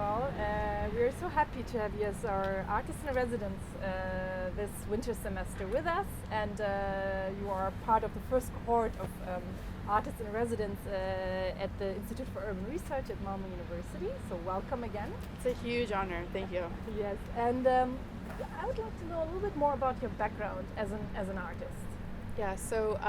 all. We're so happy to have you as our artist in residence this winter semester with us, and you are part of the first cohort of artists in residence at the Institute for Urban Research at Malmö University. So welcome again. It's a huge honor. Thank you. Yes, and I would like to know a little bit more about your background as an artist. Yeah, so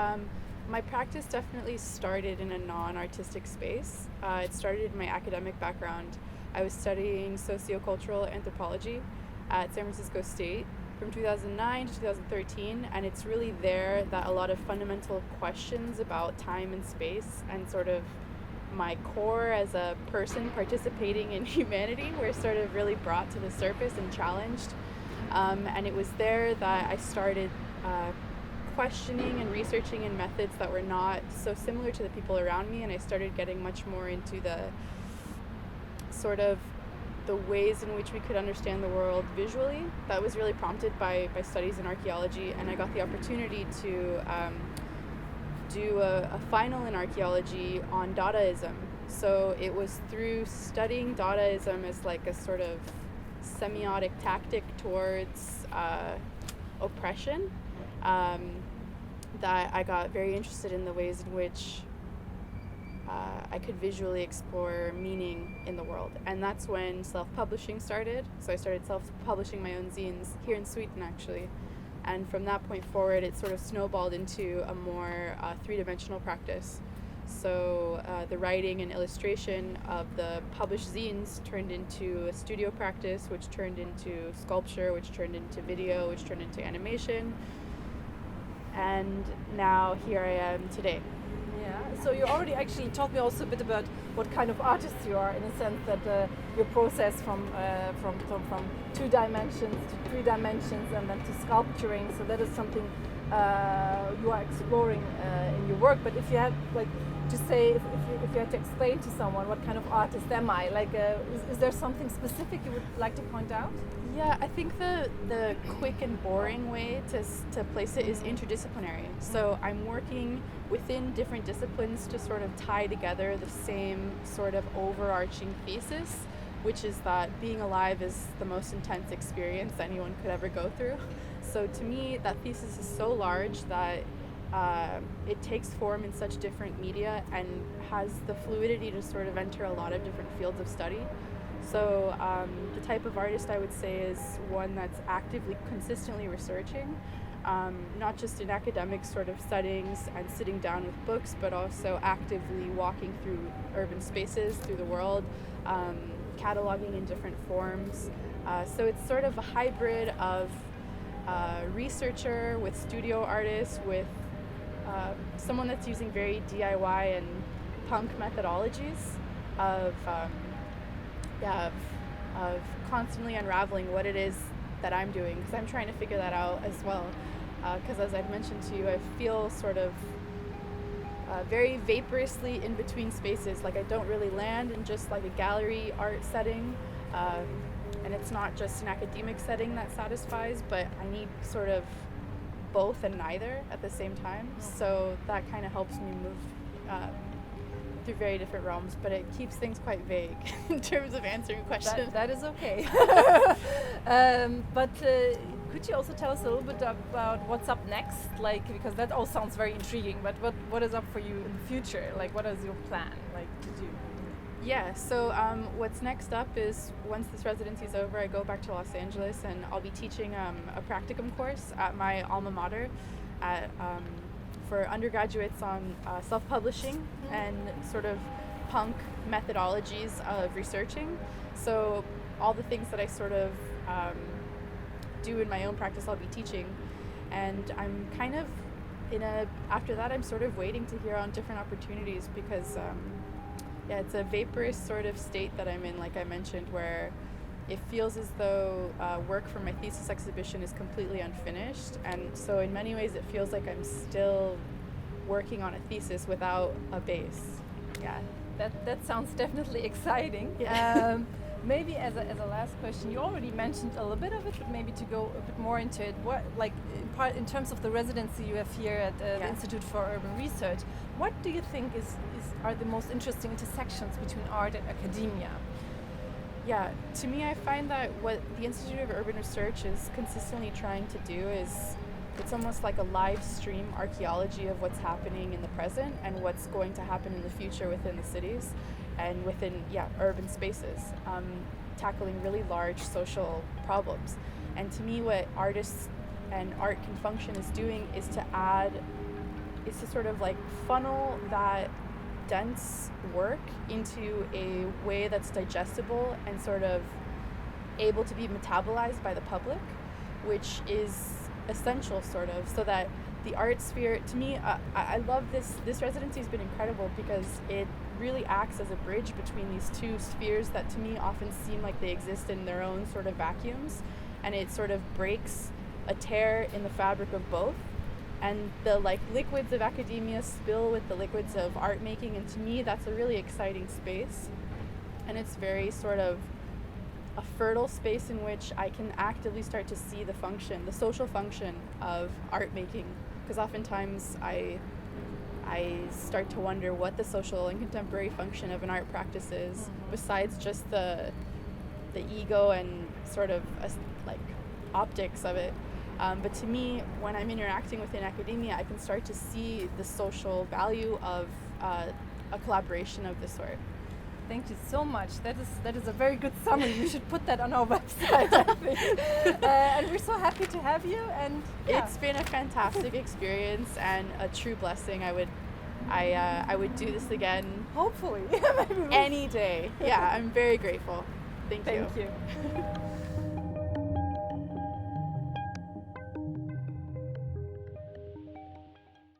my practice definitely started in a non-artistic space. It started in my academic background. I was studying sociocultural anthropology at San Francisco State from 2009 to 2013, and it's really there that a lot of fundamental questions about time and space and sort of my core as a person participating in humanity were sort of really brought to the surface and challenged. And it was there that I started questioning and researching in methods that were not so similar to the people around me, and I started getting much more into the sort of the ways in which we could understand the world visually. That was really prompted by studies in archaeology, and I got the opportunity to do a final in archaeology on Dadaism. So it was through studying Dadaism as like a sort of semiotic tactic towards oppression that I got very interested in the ways in which I could visually explore meaning in the world. And that's when self-publishing started. So I started self-publishing my own zines here in Sweden, actually. And from that point forward, it sort of snowballed into a more three-dimensional practice. So the writing and illustration of the published zines turned into a studio practice, which turned into sculpture, which turned into video, which turned into animation. And now here I am today. Yeah, so you already actually told me also a bit about what kind of artist you are, in a sense that your process from 2 dimensions to 3 dimensions and then to sculpturing. So that is something you are exploring in your work. But if you had to say, if you had to explain to someone what kind of artist am I, is there something specific you would like to point out? Yeah, I think the quick and boring way to place it is interdisciplinary. So I'm working within different disciplines to sort of tie together the same sort of overarching thesis, which is that being alive is the most intense experience anyone could ever go through. So to me, that thesis is so large that it takes form in such different media and has the fluidity to sort of enter a lot of different fields of study. So the type of artist I would say is one that's actively, consistently researching, not just in academic sort of settings and sitting down with books, but also actively walking through urban spaces, through the world, cataloging in different forms. So it's sort of a hybrid of researcher with studio artist with someone that's using very DIY and punk methodologies of constantly unraveling what it is that I'm doing, because I'm trying to figure that out as well. Because as I've mentioned to you, I feel sort of very vaporously in between spaces. Like I don't really land in just like a gallery art setting, and it's not just an academic setting that satisfies, but I need sort of both and neither at the same time. So that kind of helps me move through very different realms, but it keeps things quite vague in terms of answering questions. That is okay. But could you also tell us a little bit about what's up next? Because that all sounds very intriguing, but what is up for you in the future? What is your plan to do? Yeah, so what's next up is once this residency is over, I go back to Los Angeles and I'll be teaching a practicum course at my alma mater for undergraduates on self-publishing and sort of punk methodologies of researching. So all the things that I sort of do in my own practice, I'll be teaching. And I'm kind of after that, I'm sort of waiting to hear on different opportunities because it's a vaporous sort of state that I'm in, like I mentioned, where it feels as though work for my thesis exhibition is completely unfinished, and so in many ways it feels like I'm still working on a thesis without a base. Yeah, that sounds definitely exciting. Yeah. Maybe as a last question, you already mentioned a little bit of it, but maybe to go a bit more into it, what in terms of the residency you have here at the Institute for Urban Research, what do you think are the most interesting intersections between art and academia? Yeah, to me, I find that what the Institute of Urban Research is consistently trying to do is it's almost like a live stream archaeology of what's happening in the present and what's going to happen in the future within the cities and within, urban spaces, tackling really large social problems. And to me, what artists and art can function as doing is to sort of like funnel that dense work into a way that's digestible and sort of able to be metabolized by the public, which is essential sort of, so that the art sphere, to me, I love this residency has been incredible because it really acts as a bridge between these two spheres that to me often seem like they exist in their own sort of vacuums, and it sort of breaks a tear in the fabric of both, and the like liquids of academia spill with the liquids of art making, and to me that's a really exciting space, and it's very sort of a fertile space in which I can actively start to see the social function of art making, because oftentimes I start to wonder what the social and contemporary function of an art practice is, besides just the ego and sort of like optics of it. But to me, when I'm interacting within academia, I can start to see the social value of a collaboration of this sort. Thank you so much. That is a very good summary. We should put that on our website, I think. And we're so happy to have you. And it's been a fantastic experience and a true blessing. I would do this again. Hopefully, any day. Yeah, I'm very grateful. Thank you. Thank you.